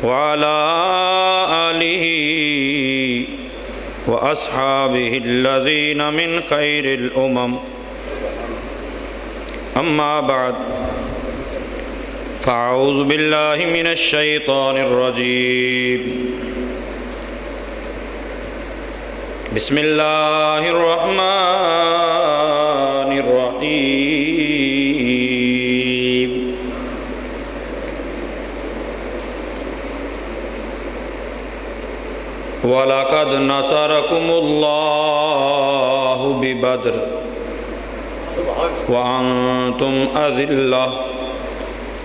وعلى آله وأصحابه الذين من خير الأمم أما بعد فأعوذ بالله من الشيطان الرجيم بسم الله الرحمن الرحيم وَلَقَدْ نَصَرَكُمُ اللَّهُ بِبَدْرٍ وَأَنْتُمْ أَذِلَّةٌ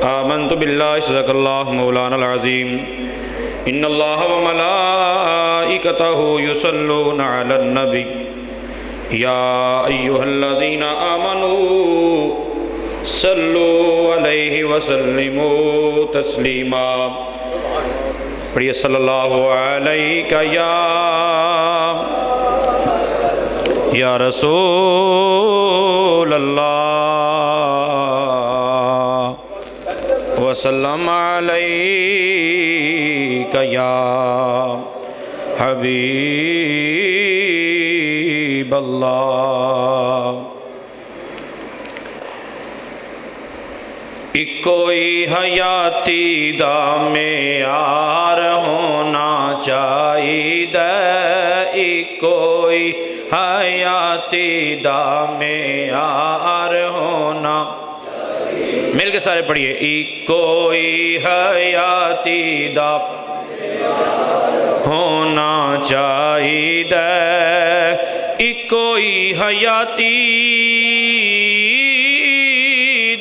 آمنت بالله صدق الله مولانا العظيم إن الله وملائكته يصلون على النبي يا أيها الذين آمنوا صلوا عليه وسلموا تسليما پڑھیے صلی اللہ علیہ یا رسول اللہ وسلم علیہ یا حبیب اللہ کوئی حیاتی دا معیار ہونا چاہیے کوئی حیاتی دا معیار ہونا مل کے سارے پڑھئے کوئی حیاتی دا ہونا چاہیے کوئی حیاتی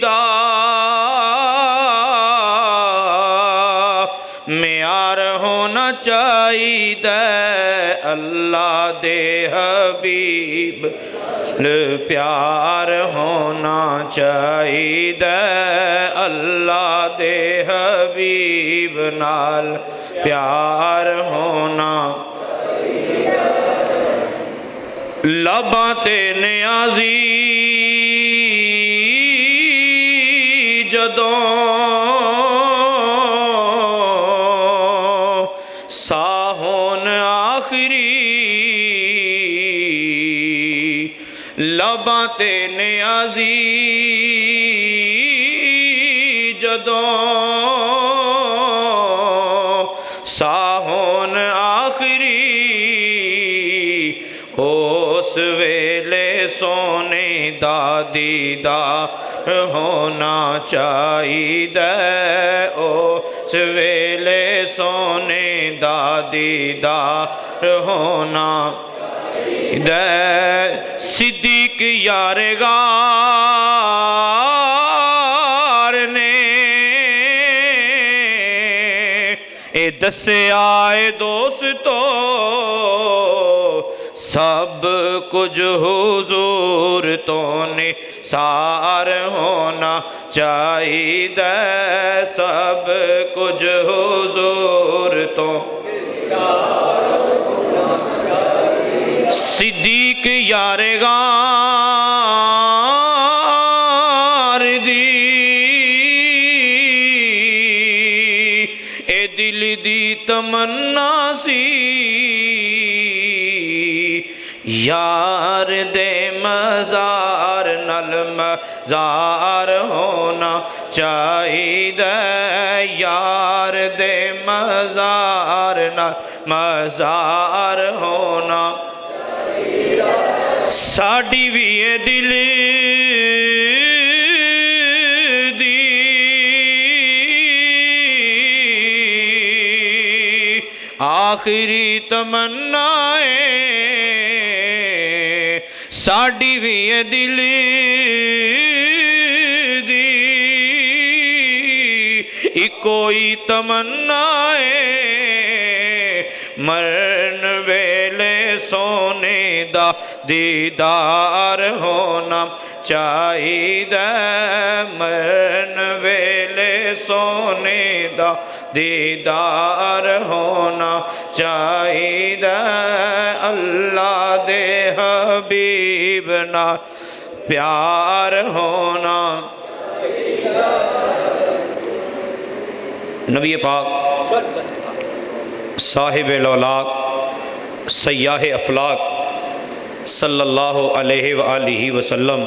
دا معیار ہونا چاہیے اللہ دے حبیب پیار ہونا چاہیے اللہ دے حبیب نال پیار ہونا لباں تے نیازی جدوں ساہون آخری لباں تے نیازی جدوں ساہون آخری اس ویلے سونے دا دیدار ہونا چاہیے اس ویلے سونے دا دیدار ہونا صدیق یارگار نے اے دسے آئے دوستو سب کچھ حضور تو نثار ہونا چاہیے سب کچھ حضور تو صدیق یارگار دی اے دل دی تمنا سی یار دے مزار نال مزار ہونا چاہیے یار دے مزار نال مزار ہونا ساڑی بھی اے دل دی آخری تمنائیں ساڑی بھی اے دل دی کوئی تمنائیں مرن ویلے سونے دا دیدار ہونا چاہیے مرن ویلے سونے دا دیدار ہونا چاہیے اللہ دے حبیب نال پیار ہونا. نبی پاک صاحب لولاق سیاح افلاق صلی اللہ علیہ وآلہ وسلم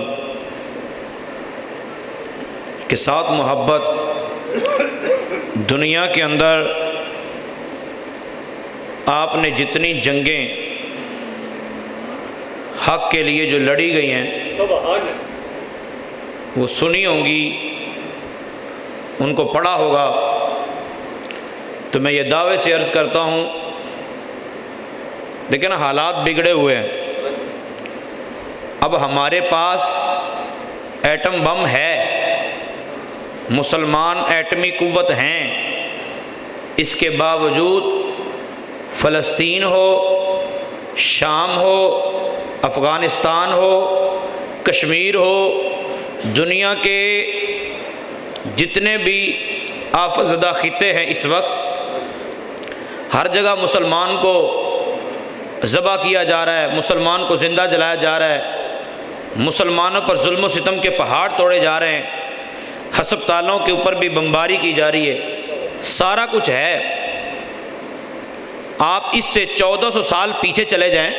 کے ساتھ محبت دنیا کے اندر آپ نے جتنی جنگیں حق کے لیے جو لڑی گئی ہیں وہ سنی ہوں گی، ان کو پڑھا ہوگا، تو میں یہ دعوے سے عرض کرتا ہوں، لیکن حالات بگڑے ہوئے ہیں۔ اب ہمارے پاس ایٹم بم ہے، مسلمان ایٹمی قوت ہیں، اس کے باوجود فلسطین ہو، شام ہو، افغانستان ہو، کشمیر ہو، دنیا کے جتنے بھی آفت زدہ خطے ہیں اس وقت ہر جگہ مسلمان کو ذبح کیا جا رہا ہے، مسلمان کو زندہ جلایا جا رہا ہے، مسلمانوں پر ظلم و ستم کے پہاڑ توڑے جا رہے ہیں، ہسپتالوں کے اوپر بھی بمباری کی جا رہی ہے، سارا کچھ ہے۔ آپ اس سے 1400 سال پیچھے چلے جائیں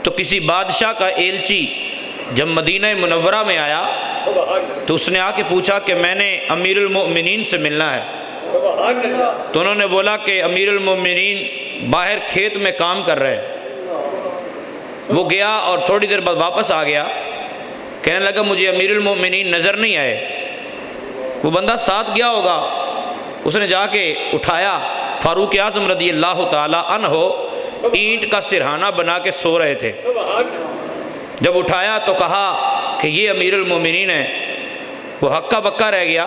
تو کسی بادشاہ کا ایلچی جب مدینہ منورہ میں آیا تو اس نے آ کے پوچھا کہ میں نے امیر المؤمنین سے ملنا ہے، تو انہوں نے بولا کہ امیر المؤمنین باہر کھیت میں کام کر رہے ہیں۔ وہ گیا اور تھوڑی دیر بعد واپس آ گیا، کہنے لگا مجھے امیر المؤمنین نظر نہیں آئے۔ وہ بندہ ساتھ گیا ہوگا، اس نے جا کے اٹھایا، فاروق اعظم رضی اللہ تعالی عنہ اینٹ کا سرہانہ بنا کے سو رہے تھے، جب اٹھایا تو کہا کہ یہ امیر المومنین ہے۔ وہ ہکا بکا رہ گیا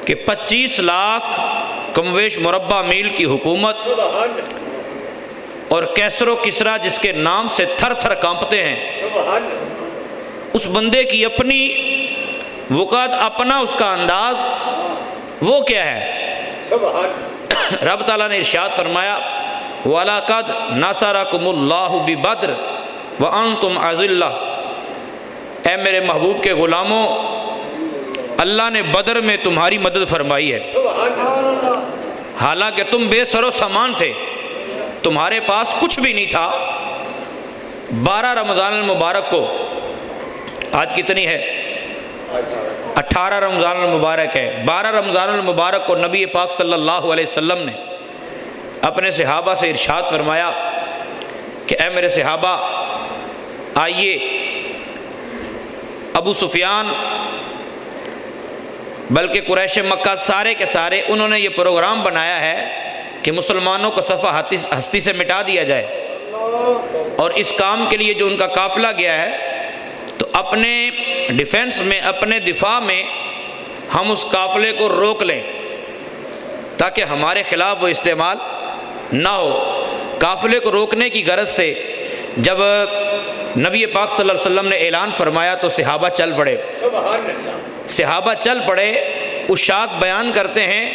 کہ 25 لاکھ کم بیش مربع میل کی حکومت اور کیسر و کسرا جس کے نام سے تھر تھر کانپتے ہیں، اس بندے کی اپنی وقت، اپنا اس کا انداز وہ کیا ہے؟ رب تعالیٰ نے ارشاد فرمایا وَلَقَدْ نَصَرَكُمُ اللَّهُ بِبَدْرٍ وَأَنْتُمْ أَذِلَّةٌ، اے میرے محبوب کے غلاموں، اللہ نے بدر میں تمہاری مدد فرمائی ہے، حالانکہ تم بے سر و سامان تھے، تمہارے پاس کچھ بھی نہیں تھا۔ 12 رمضان المبارک کو، آج کتنی ہے؟ 18 رمضان المبارک ہے۔ 12 رمضان المبارک کو نبی پاک صلی اللہ علیہ وسلم نے اپنے صحابہ سے ارشاد فرمایا کہ اے میرے صحابہ، آئیے، ابو سفیان بلکہ قریش مکہ سارے کے سارے انہوں نے یہ پروگرام بنایا ہے کہ مسلمانوں کو صفحہ ہستی سے مٹا دیا جائے، اور اس کام کے لیے جو ان کا قافلہ گیا ہے تو اپنے ڈیفنس میں، اپنے دفاع میں ہم اس قافلے کو روک لیں تاکہ ہمارے خلاف وہ استعمال نہ ہو۔ قافلے کو روکنے کی غرض سے جب نبی پاک صلی اللہ علیہ وسلم نے اعلان فرمایا تو صحابہ چل پڑے۔ صحابہ چل پڑے، اشاعت بیان کرتے ہیں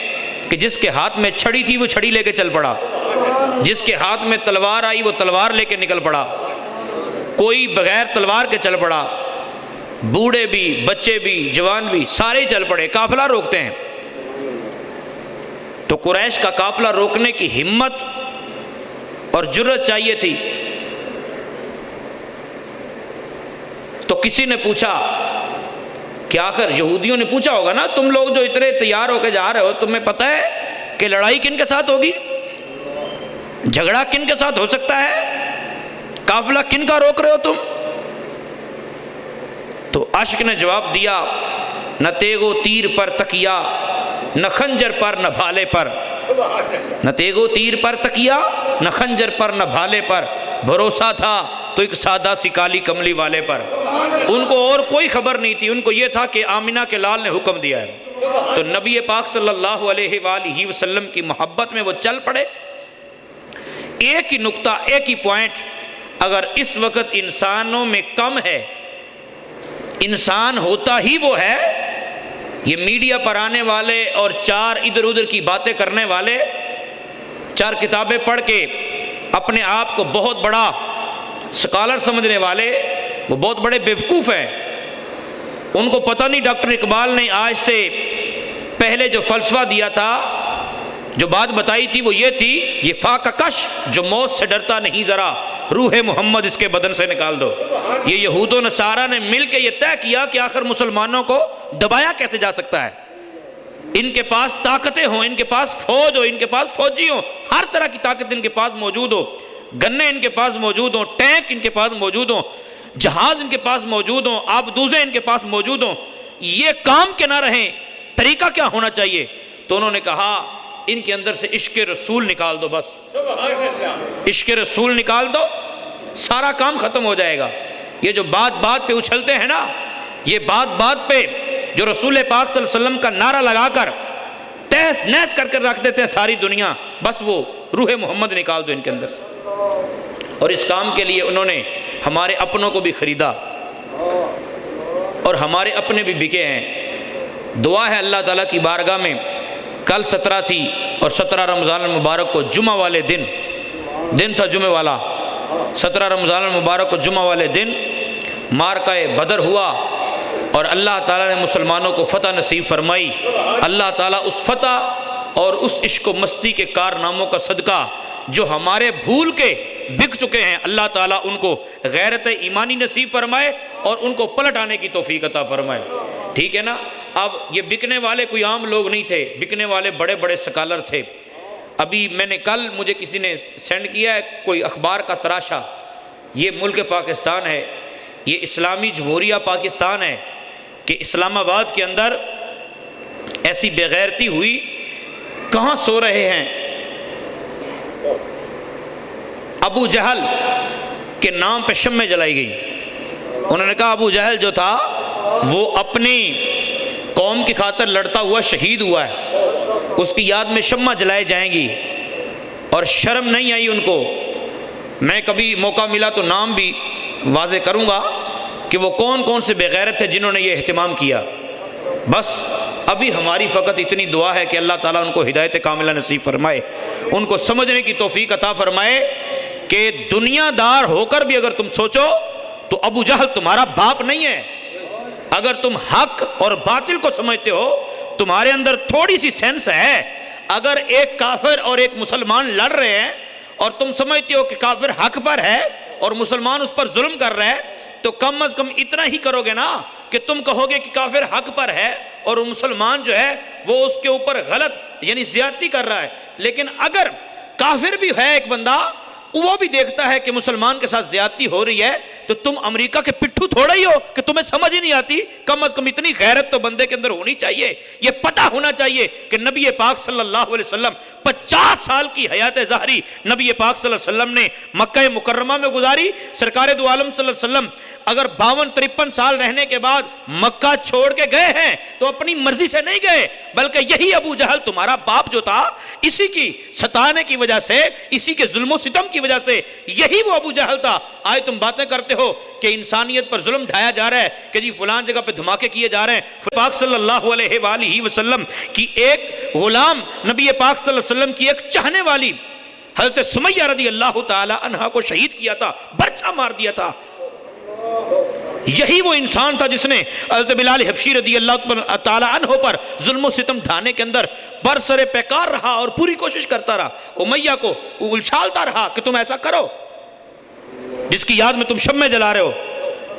کہ جس کے ہاتھ میں چھڑی تھی وہ چھڑی لے کے چل پڑا، جس کے ہاتھ میں تلوار آئی وہ تلوار لے کے نکل پڑا، کوئی بغیر تلوار کے چل پڑا، بوڑھے بھی، بچے بھی، جوان بھی، سارے ہی چل پڑے، قافلہ روکتے ہیں۔ تو قریش کا قافلہ روکنے کی ہمت اور جرأت چاہیے تھی۔ تو کسی نے پوچھا کہ آخر یہودیوں نے پوچھا ہوگا نا، تم لوگ جو اتنے تیار ہو کے جا رہے ہو، تمہیں پتہ ہے کہ لڑائی کن کے ساتھ ہوگی، جھگڑا کن کے ساتھ ہو سکتا ہے، قافلہ کن کا روک رہے ہو تم؟ تو عاشق نے جواب دیا، نہ تیغ و تیر پر تکیا، نہ خنجر پر نہ بھالے پر، نہ تیغ و تیر پر تکیا، نہ خنجر پر نہ بھالے پر، بھروسہ تھا تو ایک سادہ سی کالی کملی والے پر۔ ان کو اور کوئی خبر نہیں تھی، ان کو یہ تھا کہ آمنہ کے لال نے حکم دیا ہے۔ تو نبی پاک صلی اللہ علیہ وآلہ وسلم کی محبت میں وہ چل پڑے۔ ایک ہی نقطہ، ایک ہی پوائنٹ اگر اس وقت انسانوں میں کم ہے، انسان ہوتا ہی وہ ہے، یہ میڈیا پر آنے والے اور چار ادھر ادھر کی باتیں کرنے والے، چار کتابیں پڑھ کے اپنے آپ کو بہت بڑا سکالر سمجھنے والے، وہ بہت بڑے بیوقوف ہیں۔ ان کو پتہ نہیں ڈاکٹر اقبال نے آج سے پہلے جو فلسفہ دیا تھا، جو بات بتائی تھی وہ یہ تھی، یہ فاقہ کش جو موت سے ڈرتا نہیں ذرا، روح محمد اس کے بدن سے نکال دو۔ یہ یہود و نصارہ نے مل کے یہ طے کیا کہ آخر مسلمانوں کو دبایا کیسے جا سکتا ہے، ان کے پاس طاقتیں ہوں، ان کے پاس فوج ہو، ان کے پاس فوجی ہوں، ہر طرح کی طاقت ان کے پاس موجود ہو، گنے ان کے پاس موجود ہوں، ٹینک ان کے پاس موجود ہوں، جہاز ان کے پاس موجود ہوں، آبدوزیں ان کے پاس موجود ہوں، یہ کام کے نہ رہیں، طریقہ کیا ہونا چاہیے؟ تو انہوں نے کہا ان کے اندر سے عشق رسول نکال دو، بس عشق رسول نکال دو، سارا کام ختم ہو جائے گا۔ یہ جو بات بات پہ اچھلتے ہیں نا، یہ بات بات پہ جو رسول پاک صلی اللہ علیہ وسلم کا نعرہ لگا کر تہس نہس کر رکھ دیتے ہیں ساری دنیا، بس وہ روح محمد نکال دو ان کے اندر سے۔ اور اس کام کے لیے انہوں نے ہمارے اپنوں کو بھی خریدا اور ہمارے اپنے بھی بکے ہیں۔ دعا ہے اللہ تعالیٰ کی بارگاہ میں، کل 17 تھی اور 17 رمضان المبارک کو جمعہ والے دن تھا، جمعہ والا 17 رمضان المبارک کو جمعہ والے دن معرکہ بدر ہوا اور اللہ تعالیٰ نے مسلمانوں کو فتح نصیب فرمائی۔ اللہ تعالیٰ اس فتح اور اس عشق و مستی کے کارناموں کا صدقہ جو ہمارے بھول کے بک چکے ہیں، اللہ تعالیٰ ان کو غیرت ایمانی نصیب فرمائے اور ان کو پلٹ آنے کی توفیق عطا فرمائے۔ ٹھیک ہے نا؟ اب یہ بکنے والے کوئی عام لوگ نہیں تھے، بکنے والے بڑے بڑے سکالر تھے۔ ابھی میں نے کل مجھے کسی نے سینڈ کیا ہے کوئی اخبار کا تراشا، یہ ملک پاکستان ہے، یہ اسلامی جمہوریہ پاکستان ہے کہ اسلام آباد کے اندر ایسی بے غیرتی ہوئی، کہاں سو رہے ہیں؟ ابو جہل کے نام پہ شمع جلائی گئی۔ انہوں نے کہا ابو جہل جو تھا وہ اپنی قوم کی خاطر لڑتا ہوا شہید ہوا ہے، اس کی یاد میں شمع جلائے جائیں گی، اور شرم نہیں آئی ان کو۔ میں کبھی موقع ملا تو نام بھی واضح کروں گا کہ وہ کون کون سے بے غیرت تھے جنہوں نے یہ اہتمام کیا۔ بس ابھی ہماری فقط اتنی دعا ہے کہ اللہ تعالیٰ ان کو ہدایت کاملہ نصیب فرمائے، ان کو سمجھنے کی توفیق عطا فرمائے کہ دنیا دار ہو کر بھی اگر تم سوچو تو ابو جہل تمہارا باپ نہیں ہے۔ اگر تم حق اور باطل کو سمجھتے ہو، تمہارے اندر تھوڑی سی سینس ہے، اگر ایک کافر اور ایک مسلمان لڑ رہے ہیں اور تم سمجھتے ہو کہ کافر حق پر ہے اور مسلمان اس پر ظلم کر رہا ہے، تو کم از کم اتنا ہی کرو گے نا کہ تم کہو گے کہ کافر حق پر ہے اور مسلمان جو ہے وہ اس کے اوپر غلط یعنی زیادتی کر رہا ہے۔ لیکن اگر کافر بھی ہے ایک بندہ، وہ بھی دیکھتا ہے کہ مسلمان کے ساتھ زیادتی ہو رہی ہے، تو تم امریکہ کے پٹھو تھوڑا ہی ہو کہ تمہیں سمجھ ہی نہیں آتی؟ کم از کم اتنی غیرت تو بندے کے اندر ہونی چاہیے، یہ پتہ ہونا چاہیے کہ نبی پاک صلی اللہ علیہ وسلم 50 سال کی حیات ظاہری نبی پاک صلی اللہ علیہ وسلم نے مکہ مکرمہ میں گزاری۔ سرکار دو عالم صلی اللہ علیہ وسلم اگر 52-53 سال رہنے کے بعد مکہ چھوڑ کے گئے ہیں تو اپنی مرضی سے نہیں گئے، بلکہ یہی ابو جہل تمہارا باپ جو تھا، اسی کی ستانے کی وجہ سے، اسی کے ظلم و ستم کی وجہ سے یہی وہ ابو جہل تھا۔ آج تم باتیں کرتے ہو کہ انسانیت پر ظلم ڈھایا جا رہا ہے، کہ جی فلان جگہ پہ دھماکے کیے جا رہے ہیں۔ پاک صلی اللہ علیہ وآلہ وسلم کی ایک غلام، نبی پاک صلی اللہ علیہ وسلم کی ایک چاہنے والی حضرت سمیہ رضی اللہ تعالی عنہ کو شہید کیا تھا، برچھا مار دیا تھا۔ یہی وہ انسان تھا جس نے حضرت بلال حبشی رضی اللہ تعالی عنہ پر ظلم و ستم ڈھانے کے اندر برسر پیکار رہا اور پوری کوشش کرتا رہا، امیہ کو الچھالتا رہا کہ تم ایسا کرو، جس کی یاد میں تم شمع جلا رہے ہو۔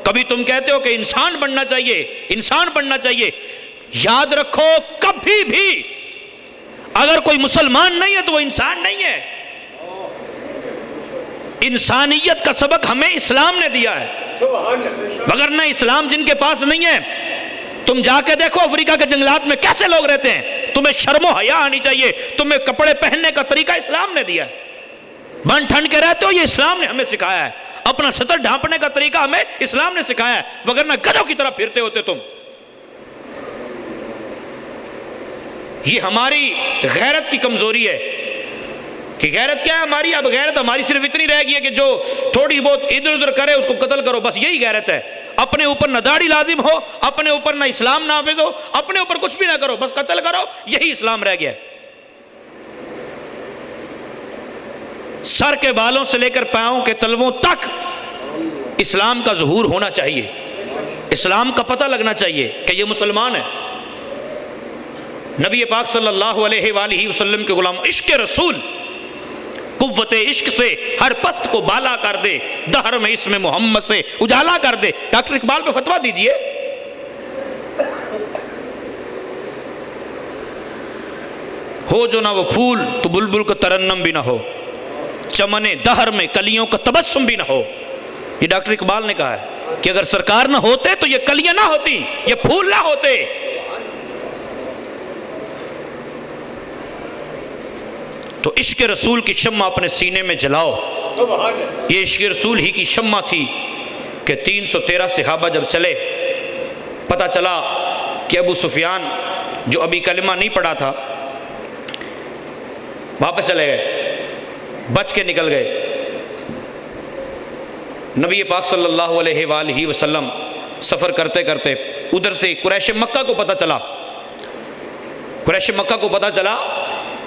کبھی تم کہتے ہو کہ انسان بننا چاہیے، انسان بننا چاہیے، یاد رکھو کبھی بھی اگر کوئی مسلمان نہیں ہے تو وہ انسان نہیں ہے۔ انسانیت کا سبق ہمیں اسلام نے دیا ہے، وگرنہ اسلام جن کے پاس نہیں ہے، تم جا کے دیکھو افریقہ کے جنگلات میں کیسے لوگ رہتے ہیں۔ تمہیں شرم و حیا آنی چاہیے، تمہیں کپڑے پہننے کا طریقہ اسلام نے دیا ہے۔ بن ٹھنڈ کے رہتے ہو، یہ اسلام نے ہمیں سکھایا ہے۔ اپنا سطر ڈھانپنے کا طریقہ ہمیں اسلام نے سکھایا ہے، وگرنہ گدھوں کی طرح پھرتے ہوتے تم۔ یہ ہماری غیرت کی کمزوری ہے کہ غیرت کیا ہے ہماری؟ اب غیرت ہماری صرف اتنی رہ گئی ہے کہ جو تھوڑی بہت ادھر ادھر کرے اس کو قتل کرو، بس یہی غیرت ہے۔ اپنے اوپر نہ داڑھی لازم ہو، اپنے اوپر نہ اسلام نافذ ہو، اپنے اوپر کچھ بھی نہ کرو، بس قتل کرو، یہی اسلام رہ گیا ہے۔ سر کے بالوں سے لے کر پاؤں کے تلووں تک اسلام کا ظہور ہونا چاہیے، اسلام کا پتہ لگنا چاہیے کہ یہ مسلمان ہے۔ نبی پاک صلی اللہ علیہ وآلہ وسلم کے غلام، عشق رسول قوت عشق سے ہر پست کو بالا کر دے، دہر میں اسم محمد سے اجالا کر دے۔ ڈاکٹر اقبال پہ فتویٰ دیجئے۔ ہو جو نہ وہ پھول تو بلبل کا ترنم بھی نہ ہو، چمن دہر میں کلیوں کا تبسم بھی نہ ہو۔ یہ ڈاکٹر اقبال نے کہا ہے کہ اگر سرکار نہ ہوتے تو یہ کلیاں نہ ہوتی، یہ پھول نہ ہوتے۔ تو عشق رسول کی شمع اپنے سینے میں جلاؤ۔ یہ عشق رسول ہی کی شمع تھی کہ 313 صحابہ جب چلے، پتہ چلا کہ ابو سفیان جو ابھی کلمہ نہیں پڑھا تھا واپس چلے گئے، بچ کے نکل گئے۔ نبی پاک صلی اللہ علیہ وآلہ وسلم سفر کرتے کرتے ادھر سے قریش مکہ کو پتہ چلا، قریش مکہ کو پتہ چلا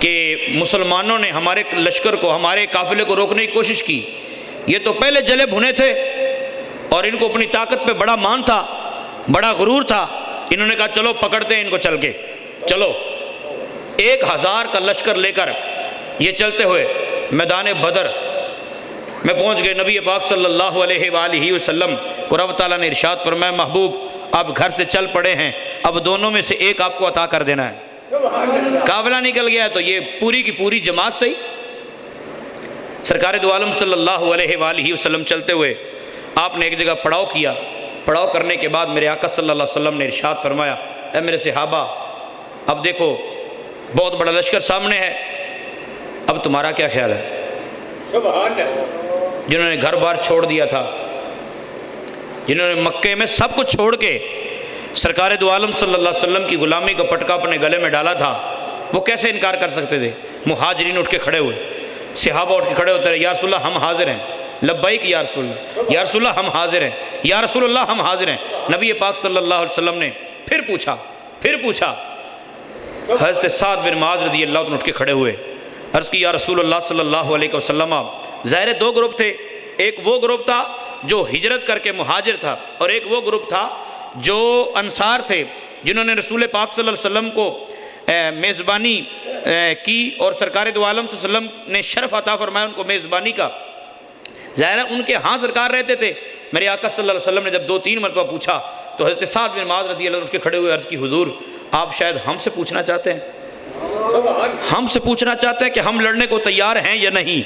کہ مسلمانوں نے ہمارے لشکر کو، ہمارے قافلے کو روکنے کی کوشش کی۔ یہ تو پہلے جلے بھنے تھے اور ان کو اپنی طاقت پہ بڑا مان تھا، بڑا غرور تھا۔ انہوں نے کہا چلو پکڑتے ہیں ان کو چل کے، چلو۔ 1000 کا لشکر لے کر یہ چلتے ہوئے میدان بدر میں پہنچ گئے۔ نبی پاک صلی اللہ علیہ وآلہ وسلم کو رب تعالیٰ نے ارشاد فرمایا، محبوب آپ گھر سے چل پڑے ہیں، اب دونوں میں سے ایک آپ کو عطا کر دینا ہے۔ قافلہ نکل گیا تو یہ پوری کی پوری جماعت سے ہی سرکار دو عالم صلی اللہ علیہ وآلہ وسلم چلتے ہوئے آپ نے ایک جگہ پڑاؤ کیا۔ پڑاؤ کرنے کے بعد میرے آقا صلی اللہ علیہ وسلم نے ارشاد فرمایا، اے میرے صحابہ اب دیکھو بہت بڑا لشکر سامنے ہے، اب تمہارا کیا خیال ہے؟ جنہوں نے گھر بار چھوڑ دیا تھا، جنہوں نے مکے میں سب کچھ چھوڑ کے سرکار دو عالم صلی اللہ علیہ وسلم کی غلامی کا پٹکا اپنے گلے میں ڈالا تھا، وہ کیسے انکار کر سکتے تھے؟ مہاجرین اٹھ کے کھڑے ہوئے، صحابہ اٹھ کے کھڑے ہوتے رہے، یا رسول اللہ ہم حاضر ہیں، لبیک یا رسول اللہ، یا رسول اللہ ہم حاضر ہیں، یا رسول اللہ ہم حاضر ہیں۔ نبی پاک صلی اللہ علیہ وسلم نے پھر پوچھا، حضرت سعد بن معاذ رضی اللہ عنہ اٹھ کے کھڑے ہوئے، عرض کی یا رسول اللہ صلی اللہ علیہ وسلم، ظاہر 2 گروپ تھے، ایک وہ گروپ تھا جو ہجرت کر کے مہاجر تھا، اور ایک وہ گروپ تھا جو انصار تھے جنہوں نے رسول پاک صلی اللہ علیہ وسلم کو میزبانی کی اور سرکار دو عالم صلی اللہ علیہ وسلم نے شرف عطا فرمایا ان کو میزبانی کا۔ ظاہر ان کے ہاں سرکار رہتے تھے۔ میرے آقا صلی اللہ علیہ وسلم نے جب 2-3 مرتبہ پوچھا تو حضرت سعد بن معاذ رضی اللہ عنہ اٹھ کے کھڑے ہوئے، عرض کی حضور آپ شاید ہم سے پوچھنا چاہتے ہیں، ہم سے پوچھنا چاہتے ہیں کہ ہم لڑنے کو تیار ہیں یا نہیں؟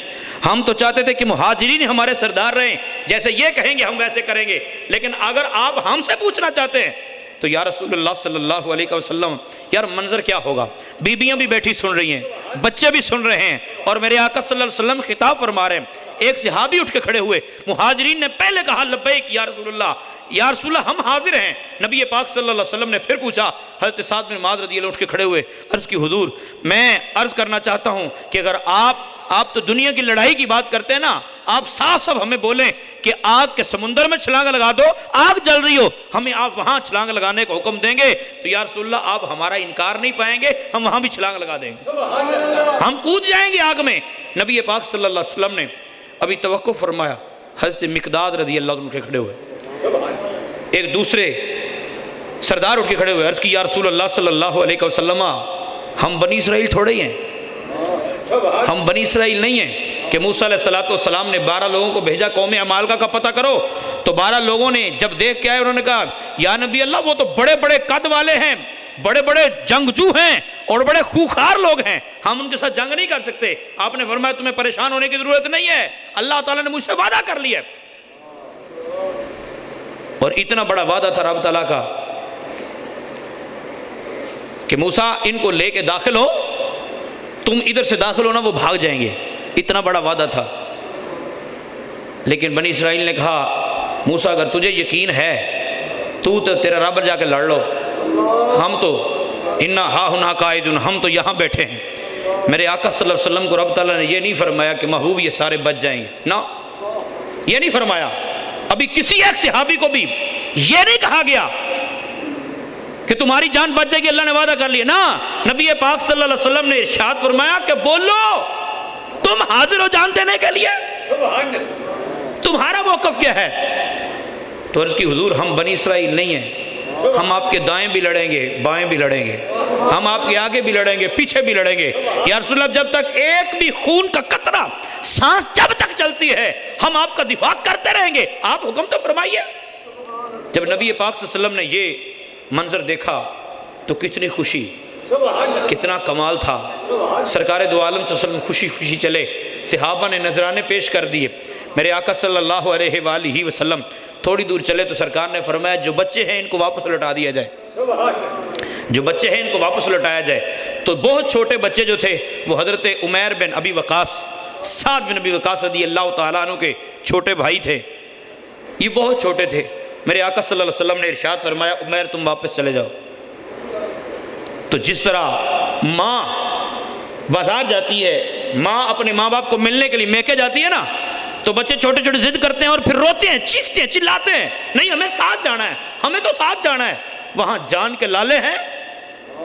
ہم تو چاہتے تھے کہ مہاجرین ہمارے سردار رہیں، جیسے یہ کہیں گے ہم ویسے کریں گے، لیکن اگر آپ ہم سے پوچھنا چاہتے ہیں تو یا رسول اللہ صلی اللہ علیہ وسلم، یار منظر کیا ہوگا؟ بیویاں بھی بیٹھی سن رہی ہیں، بچے بھی سن رہے ہیں، اور میرے آقا صلی اللہ علیہ وسلم خطاب فرما رہے ہیں۔ ایک صحابی اٹھ کے کھڑے ہوئے، مہاجرین نے پہلے کہا لبیک یا رسول اللہ، یا رسول اللہ ہم حاضر ہیں۔ نبی پاک صلی اللہ علیہ وسلم نے پھر پوچھا، حضرت سعد بن معاذ رضی اللہ عنہ اٹھ کے کھڑے ہوئے، عرض کی حضور میں عرض کرنا چاہتا ہوں کہ اگر آپ تو دنیا کی لڑائی کی بات کرتے ہیں نا، آپ صاف ہمیں بولیں کہ آگ کے سمندر میں چھلانگ لگا دو، آگ جل رہی ہو، ہمیں آپ وہاں چھلانگ لگانے کا حکم دیں گے تو یا رسول اللہ آپ ہمارا انکار نہیں پائیں گے، ہم وہاں بھی چھلانگ لگا دیں گے، ہم کود جائیں گے آگ میں۔ نبی پاک صلی اللہ علیہ وسلم نے ابھی توقف فرمایا، حضرت مقداد رضی اللہ عنہ کھڑے ہوئے، ایک دوسرے سردار اٹھ کے کھڑے ہوئے، عرض کی یا رسول اللہ صلی اللہ علیہ وسلم ہم بنی اسرائیل تھوڑے ہی ہیں، ہم بنی اسرائیل نہیں ہیں کہ موسیٰ علیہ السلام نے 12 لوگوں کو بھیجا قوم عمالقہ کا پتہ کرو، تو 12 لوگوں نے جب دیکھ کے آئے انہوں نے کہا یا نبی اللہ وہ تو بڑے بڑے قد والے ہیں، بڑے بڑے جنگجو ہیں اور بڑے خوخار لوگ ہیں، ہم ان کے ساتھ جنگ نہیں کر سکتے۔ آپ نے فرمایا تمہیں پریشان ہونے کی ضرورت نہیں ہے، اللہ تعالیٰ نے مجھ سے وعدہ کر لیا۔ اور اتنا بڑا وعدہ تھا رب تعالیٰ کا کہ موسیٰ ان کو لے کے داخل ہو، تم ادھر سے داخل ہونا وہ بھاگ جائیں گے، اتنا بڑا وعدہ تھا۔ لیکن بنی اسرائیل نے کہا موسیٰ اگر تجھے یقین ہے تو تیرا رب جا کے لڑ لو، ہم تو انا ہا ہنا قائدون، ہم تو یہاں بیٹھے ہیں۔ میرے آقا صلی اللہ علیہ وسلم کو رب تعالیٰ نے یہ نہیں فرمایا کہ محبوب یہ سارے بچ جائیں گے، نہ یہ نہیں فرمایا۔ ابھی کسی ایک صحابی کو بھی یہ نہیں کہا گیا کہ تمہاری جان بچ جائے گی، اللہ نے وعدہ کر لیا، نا نبی پاک صلی اللہ علیہ وسلم نے ارشاد فرمایا کہ بولو تم حاضر ہو جان دینے کے لیے، تمہارا موقف کیا ہے؟ تو عرض کی حضور ہم بنی اسرائیل نہیں ہیں، ہم آپ کے دائیں بھی لڑیں گے بائیں بھی لڑیں گے، ہم آپ کے آگے بھی لڑیں گے، پیچھے بھی لڑیں گے۔ یا رسول اللہ جب تک ایک بھی خون کا قطرہ، سانس جب تک چلتی ہے، ہم آپ کا دفاع کرتے رہیں گے، آپ حکم تو فرمائیے۔ جب نبی پاک صلی اللہ علیہ وسلم نے یہ منظر دیکھا تو کتنی خوشی، کتنا کمال تھا۔ سرکار دو عالم صلی اللہ علیہ وسلم خوشی خوشی چلے، صحابہ نے نذرانے پیش کر دیے۔ میرے آقا صلی اللہ علیہ وآلہ وسلم تھوڑی دور چلے تو سرکار نے فرمایا جو بچے ہیں ان کو واپس لٹا دیا جائے، جو بچے ہیں ان کو واپس لٹایا جائے۔ تو بہت چھوٹے بچے جو تھے وہ حضرت عمیر بن ابی وقاص، سعد بن ابی وقاص رضی اللہ تعالیٰ عنہ کے چھوٹے بھائی تھے، یہ بہت چھوٹے تھے۔ میرے آقا صلی اللہ علیہ وسلم نے ارشاد فرمایا عمیر تم واپس چلے جاؤ۔ تو جس طرح ماں بازار جاتی ہے، ماں اپنے ماں باپ کو ملنے کے لیے میکے جاتی ہے نا، تو بچے چھوٹے چھوٹے ضد کرتے ہیں اور پھر روتے ہیں، چیختے ہیں، چلاتے ہیں، نہیں ہمیں ساتھ جانا ہے، ہمیں تو ساتھ جانا ہے۔ وہاں جان کے لالے ہیں،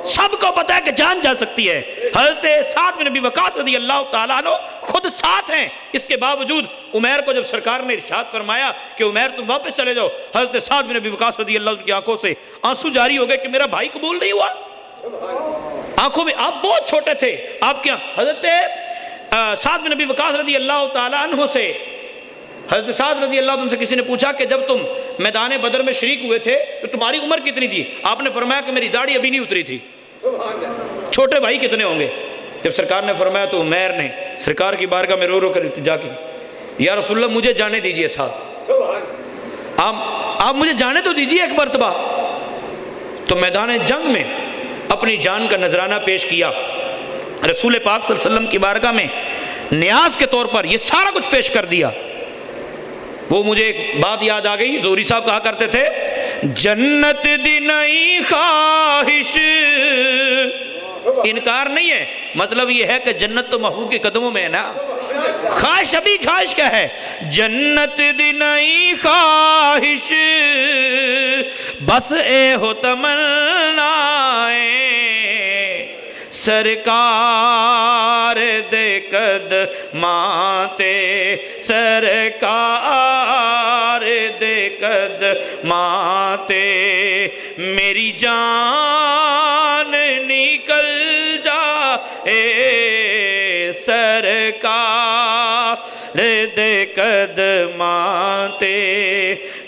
سب کو پتا ہے کہ جان جا سکتی ہے۔ حضرت سعد بن ابی وقاص رضی اللہ تعالیٰ عنہ خود ساتھ ہیں، اس کے باوجود عمیر کو جب سرکار نے ارشاد فرمایا کہ عمیر تم واپس چلے جاؤ، حضرت سعد بن ابی وقاص رضی اللہ عنہ کی آنکھوں سے آنسو جاری ہو گئے کہ میرا بھائی قبول نہیں ہوا۔ آنکھوں میں آپ بہت چھوٹے تھے، آپ کیا حضرت سعد بن ابی وقاص رضی اللہ تعالیٰ عنہ سے، حضرت سعد رضی اللہ عنہ سے کسی نے پوچھا کہ جب تم میدان بدر میں شریک ہوئے تھے تو تمہاری عمر کتنی تھی؟ آپ نے فرمایا کہ میری داڑھی ابھی نہیں اتری تھی۔ چھوٹے بھائی کتنے ہوں گے؟ جب سرکار نے فرمایا تو عمیر نے سرکار کی بارگاہ میں رو رو کر التجا کی، یا رسول اللہ مجھے جانے دیجئے ساتھ، آپ مجھے جانے تو دیجئے ایک مرتبہ۔ تو میدان جنگ میں اپنی جان کا نذرانہ پیش کیا، رسول پاک صلی اللہ علیہ وسلم کی بارگاہ میں نیاز کے طور پر یہ سارا کچھ پیش کر دیا۔ وہ مجھے ایک بات یاد آ گئی، زہری صاحب کہا کرتے تھے جنت دی نئی خواہش، انکار نہیں ہے، مطلب یہ ہے کہ جنت تو محبوب کے قدموں میں ہے نا، خواہش ابھی خواہش کیا ہے؟ جنت دی نئی خواہش بس اے ہو تمنائیں سرکار دے قدماں تے، سرکار دے قدماں تے میری جان نکل جائے، سرکار دے قدماں تے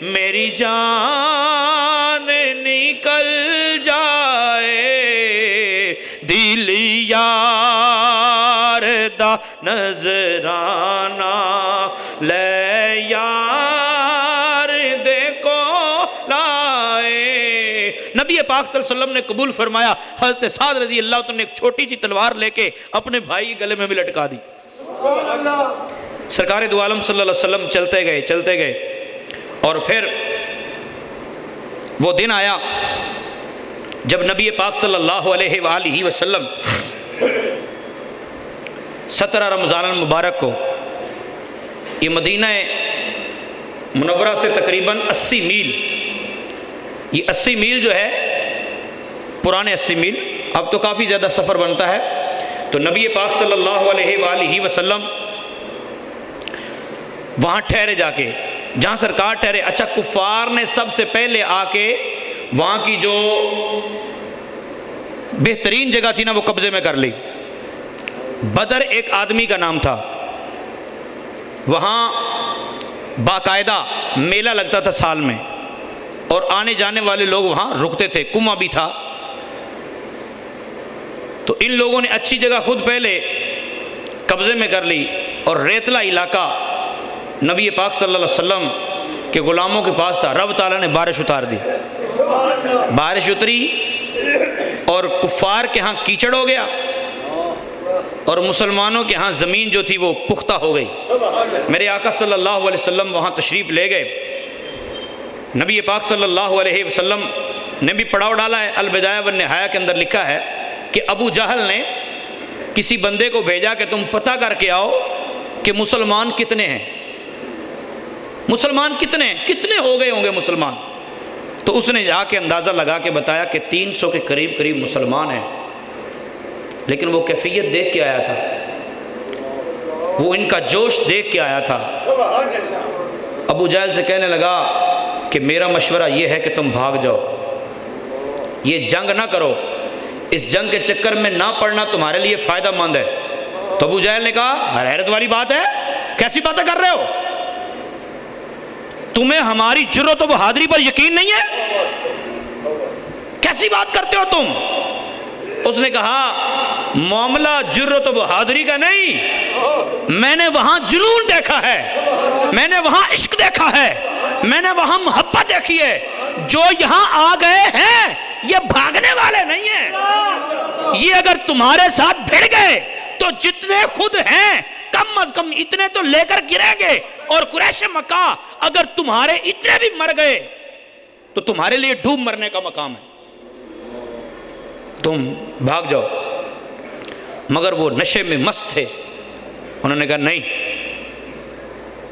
میری جان نکل جائے، دل یار دا نظرانہ لے یار دے کو لائے۔ نبی پاک صلی اللہ علیہ وسلم نے قبول فرمایا۔ حضرت سعد رضی اللہ عنہ نے ایک چھوٹی سی تلوار لے کے اپنے بھائی کے گلے میں بھی لٹکا دی۔ سرکار دو عالم صلی اللہ علیہ وسلم چلتے گئے اور پھر وہ دن آیا جب نبی پاک صلی اللہ علیہ وآلہ وسلم 17 رمضان المبارک کو یہ مدینہ منورہ سے تقریباً 80 میل، یہ 80 میل جو ہے پرانے 80 میل، اب تو کافی زیادہ سفر بنتا ہے۔ تو نبی پاک صلی اللہ علیہ وآلہ وسلم وہاں ٹھہرے، جا کے جہاں سرکار ٹھہرے۔ اچھا کفار نے سب سے پہلے آ کے وہاں کی جو بہترین جگہ تھی نا وہ قبضے میں کر لی۔ بدر ایک آدمی کا نام تھا، وہاں باقاعدہ میلہ لگتا تھا سال میں، اور آنے جانے والے لوگ وہاں رکتے تھے، کنواں بھی تھا۔ تو ان لوگوں نے اچھی جگہ خود پہلے قبضے میں کر لی، اور ریتلا علاقہ نبی پاک صلی اللہ علیہ وسلم کے غلاموں کے پاس تھا۔ رب تعالیٰ نے بارش اتار دی، بارش اتری اور کفار کے ہاں کیچڑ ہو گیا، اور مسلمانوں کے ہاں زمین جو تھی وہ پختہ ہو گئی۔ میرے آقا صلی اللہ علیہ وسلم وہاں تشریف لے گئے۔ نبی پاک صلی اللہ علیہ وسلم نے بھی پڑاؤ ڈالا ہے۔ البدایہ والنہایہ کے اندر لکھا ہے کہ ابو جہل نے کسی بندے کو بھیجا کہ تم پتہ کر کے آؤ کہ مسلمان کتنے ہیں، مسلمان کتنے ہو گئے ہوں گے مسلمان۔ تو اس نے جا کے اندازہ لگا کے بتایا کہ 300 کے قریب مسلمان ہیں، لیکن وہ کیفیت دیکھ کے آیا تھا، وہ ان کا جوش دیکھ کے آیا تھا۔ ابو جہل سے کہنے لگا کہ میرا مشورہ یہ ہے کہ تم بھاگ جاؤ، یہ جنگ نہ کرو، اس جنگ کے چکر میں نہ پڑنا تمہارے لیے فائدہ مند ہے۔ تو ابو جہل نے کہا حیرت والی بات ہے، کیسی باتیں کر رہے ہو؟ تمہیں ہماری جرأت و بہادری پر یقین نہیں ہے؟ کیسی بات کرتے ہو تم؟ اس نے کہا معاملہ جرأت و بہادری کا نہیں، میں نے وہاں جنون دیکھا ہے، میں نے وہاں عشق دیکھا ہے، میں نے وہاں محبت دیکھی ہے۔ جو یہاں آ گئے ہیں یہ بھاگنے والے نہیں ہیں، یہ اگر تمہارے ساتھ بھڑ گئے تو جتنے خود ہیں کم از کم اتنے تو لے کر گریں گے، اور قریش مکہ اگر تمہارے اتنے بھی مر گئے تو تمہارے لیے ڈوب مرنے کا مقام ہے، تم بھاگ جاؤ۔ مگر وہ نشے میں مست تھے، انہوں نے کہا نہیں،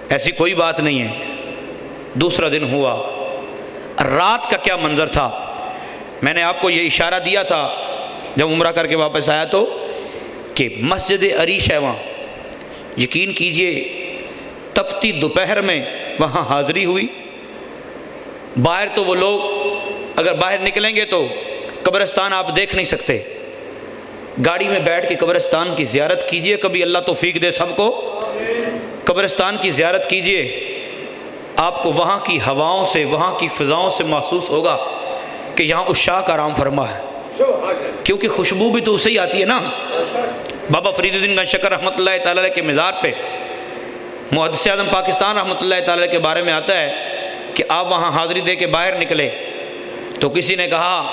ایسی کوئی بات نہیں ہے۔ دوسرا دن ہوا، رات کا کیا منظر تھا، میں نے آپ کو یہ اشارہ دیا تھا جب عمرہ کر کے واپس آیا تو، کہ مسجد عریش ہے وہاں، یقین کیجئے تپتی دوپہر میں وہاں حاضری ہوئی۔ باہر تو وہ لوگ اگر باہر نکلیں گے تو قبرستان آپ دیکھ نہیں سکتے، گاڑی میں بیٹھ کے قبرستان کی زیارت کیجئے، کبھی اللہ توفیق دے سب کو، قبرستان کی زیارت کیجئے، آپ کو وہاں کی ہواؤں سے، وہاں کی فضاؤں سے محسوس ہوگا کہ یہاں عشاق آرام فرما ہے، کیونکہ خوشبو بھی تو اسے ہی آتی ہے نا۔ بابا فرید الدین گنج شکر رحمۃ اللہ تعالیٰ علیہ کے مزار پہ محدث اعظم پاکستان رحمۃ اللہ تعالیٰ علیہ کے بارے میں آتا ہے کہ آپ وہاں حاضری دے کے باہر نکلے تو کسی نے کہا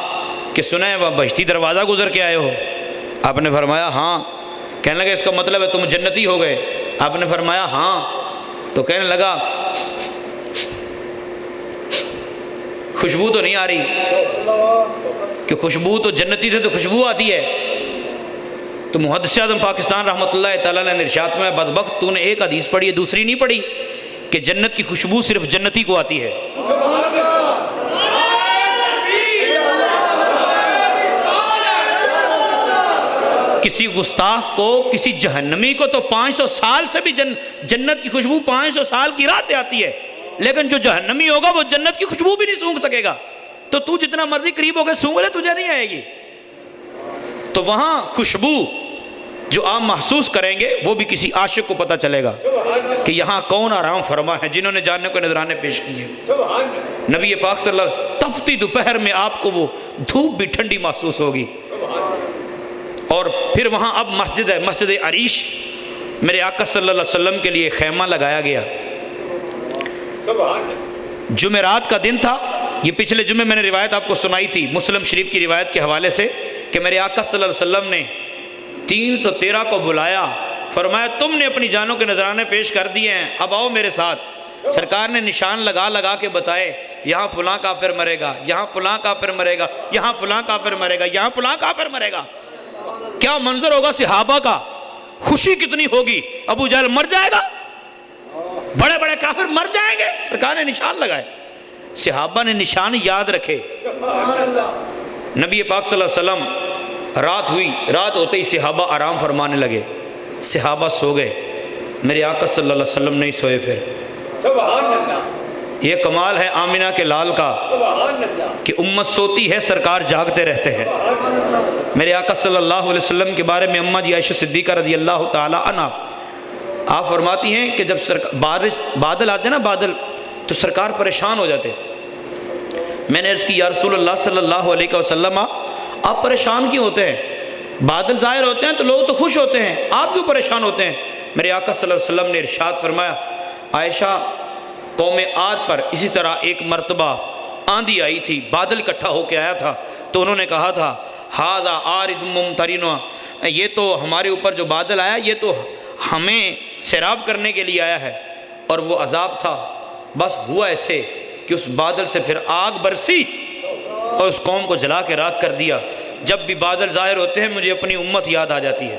کہ سنیں وہ بہشتی دروازہ گزر کے آئے ہو؟ آپ نے فرمایا ہاں۔ کہنے لگا اس کا مطلب ہے تم جنتی ہو گئے؟ آپ نے فرمایا ہاں۔ تو کہنے لگا خوشبو تو نہیں آ رہی، کہ خوشبو تو جنتی سے تو خوشبو آتی ہے۔ تو محدث اعظم پاکستان رحمۃ اللہ تعالیٰ نے ارشاد میں بدبخت تو نے ایک حدیث پڑھی ہے دوسری نہیں پڑھی، کہ جنت کی خوشبو صرف جنتی کو آتی ہے۔ کسی گستاخ کو، کسی جہنمی کو تو 500 سال سے بھی جنت کی خوشبو 500 سال کی راہ سے آتی ہے، لیکن جو جہنمی ہوگا وہ جنت کی خوشبو بھی نہیں سونگھ سکے گا۔ تو جتنا مرضی قریب ہو کے سونگھ لے تجھے نہیں آئے گی۔ تو وہاں خوشبو جو آپ محسوس کریں گے وہ بھی کسی عاشق کو پتہ چلے گا کہ یہاں کون آرام فرما ہے، جنہوں نے جاننے کو نذرانے پیش کیے۔ نبی پاک صلی اللہ علیہ وسلم تپتی دوپہر میں آپ کو وہ دھوپ بھی ٹھنڈی محسوس ہوگی۔ اور پھر وہاں اب مسجد ہے، مسجد عریش، میرے آقا صلی اللہ علیہ وسلم کے لیے خیمہ لگایا گیا۔ جمعرات کا دن تھا، یہ پچھلے جمعے میں نے روایت آپ کو سنائی تھی مسلم شریف کی روایت کے حوالے سے، کہ میرے آقا صلی اللہ علیہ وسلم نے 313 کو بلایا، فرمایا تم نے اپنی جانوں کے نذرانے پیش کر دیے ہیں، اب آؤ میرے ساتھ۔ سرکار نے نشان لگا لگا کے بتائے، یہاں فلاں کافر مرے گا، یہاں فلاں کافر مرے گا، یہاں فلاں کافر مرے گا، یہاں فلاں کافر مرے گا۔ کیا منظر ہوگا صحابہ کا، خوشی کتنی ہوگی۔ ابو جہل مر جائے گا، بڑے بڑے کافر مر جائیں گے، سرکار نے نشان لگائے، صحابہ نے نشان یاد رکھے۔ نبی پاک صلی اللہ علیہ وسلم رات ہوئی، رات ہوتے ہی صحابہ آرام فرمانے لگے، صحابہ سو گئے، میرے آقا صلی اللہ علیہ وسلم نہیں سوئے۔ پھر یہ کمال ہے آمنہ کے لال کا کہ امت سوتی ہے سرکار جاگتے رہتے ہیں۔ میرے آقا صلی اللہ علیہ وسلم کے بارے میں اماں جی عائشہ صدیقہ رضی اللہ تعالی عنہ آپ فرماتی ہیں کہ جب بادل آتے نا بادل، تو سرکار پریشان ہو جاتے۔ میں نے عرض کی یا رسول اللہ صلی اللہ علیہ وسلم آپ پریشان کیوں ہوتے ہیں؟ بادل ظاہر ہوتے ہیں تو لوگ تو خوش ہوتے ہیں، آپ کیوں پریشان ہوتے ہیں؟ میرے آقا صلی اللہ علیہ وسلم نے ارشاد فرمایا، عائشہ قوم عاد پر اسی طرح ایک مرتبہ آندھی آئی تھی، بادل اکٹھا ہو کے آیا تھا، تو انہوں نے کہا تھا ھذا عارض ممطرنا، یہ تو ہمارے اوپر جو بادل آیا یہ تو ہمیں سیراب کرنے کے لیے آیا ہے، اور وہ عذاب تھا۔ بس ہوا ایسے کہ اس بادل سے پھر آگ برسی اور اس قوم کو جلا کے راکھ کر دیا۔ جب بھی بادل ظاہر ہوتے ہیں مجھے اپنی امت یاد آ جاتی ہے۔